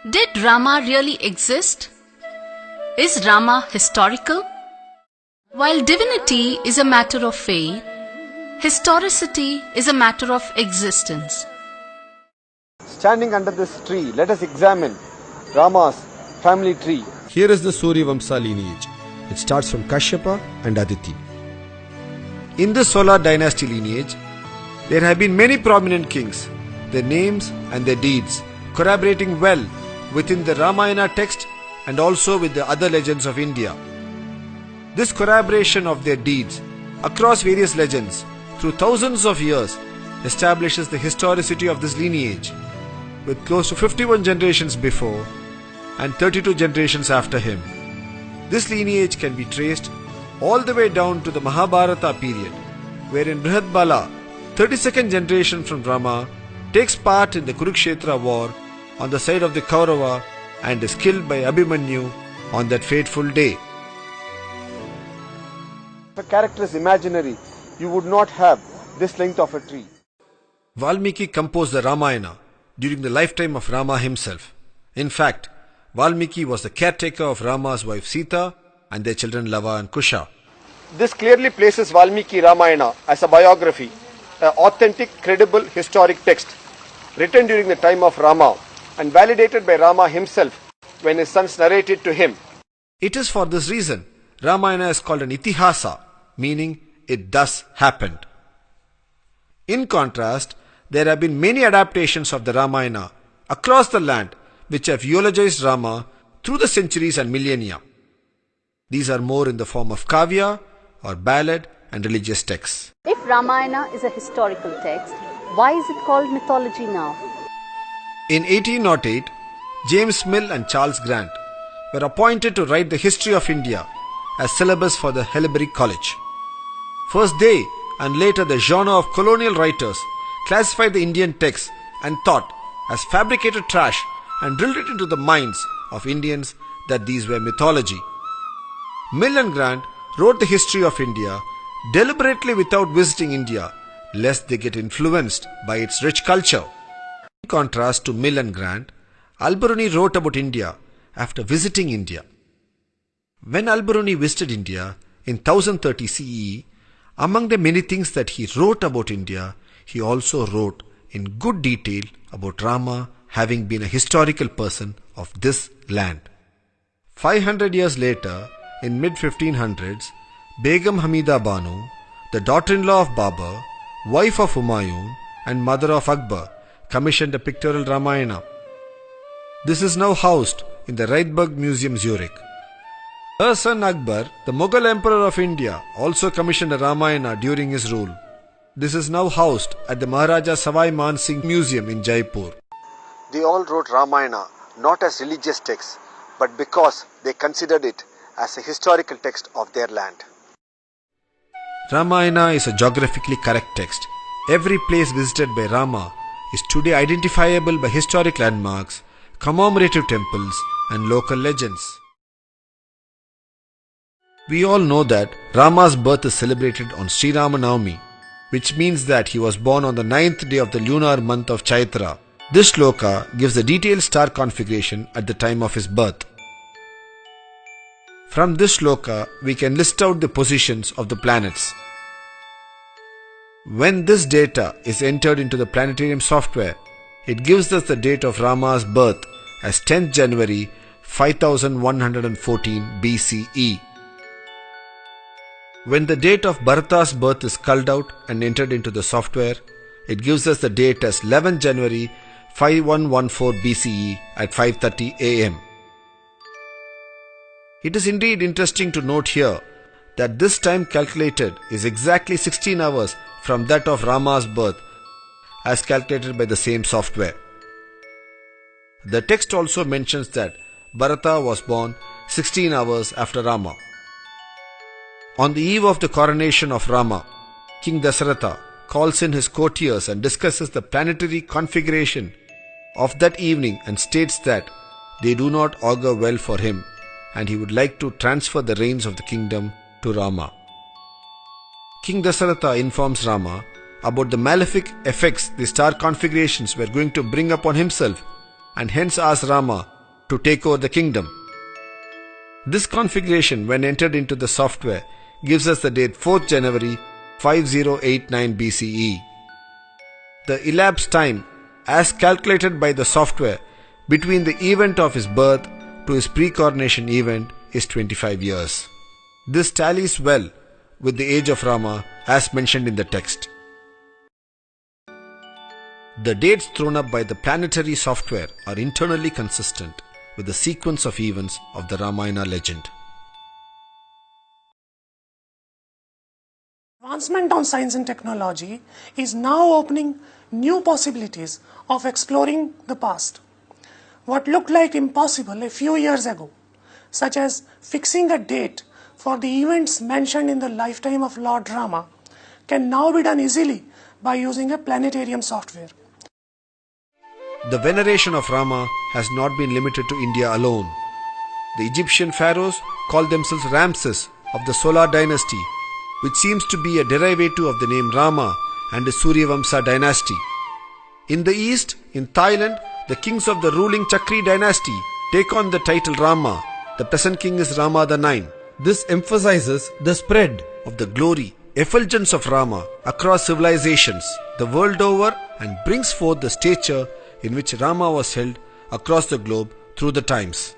Did Rama really exist? Is Rama historical? While divinity is a matter of faith, historicity is a matter of existence. Standing under this tree, let us examine Rama's family tree. Here is the Surya Vamsa lineage. It starts from Kashyapa and Aditi. In the Solar dynasty lineage, there have been many prominent kings, their names and their deeds corroborating well within the Ramayana text and also with the other legends of India. This corroboration of their deeds across various legends through thousands of years establishes the historicity of this lineage, with close to 51 generations before and 32 generations after him. This lineage can be traced all the way down to the Mahabharata period, wherein Brihatbala, 32nd generation from Rama, takes part in the Kurukshetra war on the side of the Kaurava and is killed by Abhimanyu on that fateful day. If a character is imaginary, you would not have this length of a tree. Valmiki composed the Ramayana during the lifetime of Rama himself. In fact, Valmiki was the caretaker of Rama's wife Sita and their children Lava and Kusha. This clearly places Valmiki Ramayana as a biography, an authentic, credible, historic text written during the time of Rama and validated by Rama himself when his sons narrated to him. It is for this reason Ramayana is called an Itihasa, meaning it thus happened. In contrast, there have been many adaptations of the Ramayana across the land which have eulogized Rama through the centuries and millennia. These are more in the form of kavya or ballad and religious texts. If Ramayana is a historical text, why is it called mythology now? In 1808, James Mill and Charles Grant were appointed to write the history of India as syllabus for the Hellebury College. First they and later the genre of colonial writers classified the Indian texts and thought as fabricated trash and drilled it into the minds of Indians that these were mythology. Mill and Grant wrote the history of India deliberately without visiting India, lest they get influenced by its rich culture. In contrast to Mill and Grant, Al-Biruni wrote about India after visiting India. When Al-Biruni visited India in 1030 CE, among the many things that he wrote about India, he also wrote in good detail about Rama having been a historical person of this land. 500 years later, in mid-1500s, Begum Hamida Banu, the daughter-in-law of Babur, wife of Humayun and mother of Akbar, commissioned a pictorial Ramayana. This is now housed in the Reitberg Museum, Zurich. Her son Akbar, the Mughal Emperor of India, also commissioned a Ramayana during his rule. This is now housed at the Maharaja Savai Man Singh Museum in Jaipur. They all wrote Ramayana not as religious texts, but because they considered it as a historical text of their land. Ramayana is a geographically correct text. Every place visited by Rama is today identifiable by historic landmarks, commemorative temples, and local legends. We all know that Rama's birth is celebrated on Sri Rama Navami, which means that he was born on the 9th day of the lunar month of Chaitra. This shloka gives the detailed star configuration at the time of his birth. From this shloka, we can list out the positions of the planets. When this data is entered into the planetarium software, it gives us the date of Rama's birth as 10th January 5114 BCE. When the date of Bharata's birth is culled out and entered into the software, it gives us the date as 11th January 5114 BCE at 5:30 am. It is indeed interesting to note here that this time calculated is exactly 16 hours from that of Rama's birth as calculated by the same software. The text also mentions that Bharata was born 16 hours after Rama. On the eve of the coronation of Rama, King Dasaratha calls in his courtiers and discusses the planetary configuration of that evening and states that they do not augur well for him and he would like to transfer the reins of the kingdom to Rama. King Dasaratha informs Rama about the malefic effects the star configurations were going to bring upon himself and hence asks Rama to take over the kingdom. This configuration, when entered into the software, gives us the date 4th January 5089 BCE. The elapsed time, as calculated by the software, between the event of his birth to his pre-coronation event is 25 years. This tallies well with the age of Rama as mentioned in the text. The dates thrown up by the planetary software are internally consistent with the sequence of events of the Ramayana legend. Advancement on science and technology is now opening new possibilities of exploring the past. What looked like impossible a few years ago, such as fixing a date for the events mentioned in the lifetime of Lord Rama, can now be done easily by using a planetarium software. The veneration of Rama has not been limited to India alone. The Egyptian pharaohs called themselves Ramses of the Solar dynasty, which seems to be a derivative of the name Rama and the Suryavamsa dynasty. In the east, in Thailand, the kings of the ruling Chakri dynasty take on the title Rama. The present king is Rama IX. This emphasizes the spread of the glory, effulgence of Rama across civilizations the world over and brings forth the stature in which Rama was held across the globe through the times.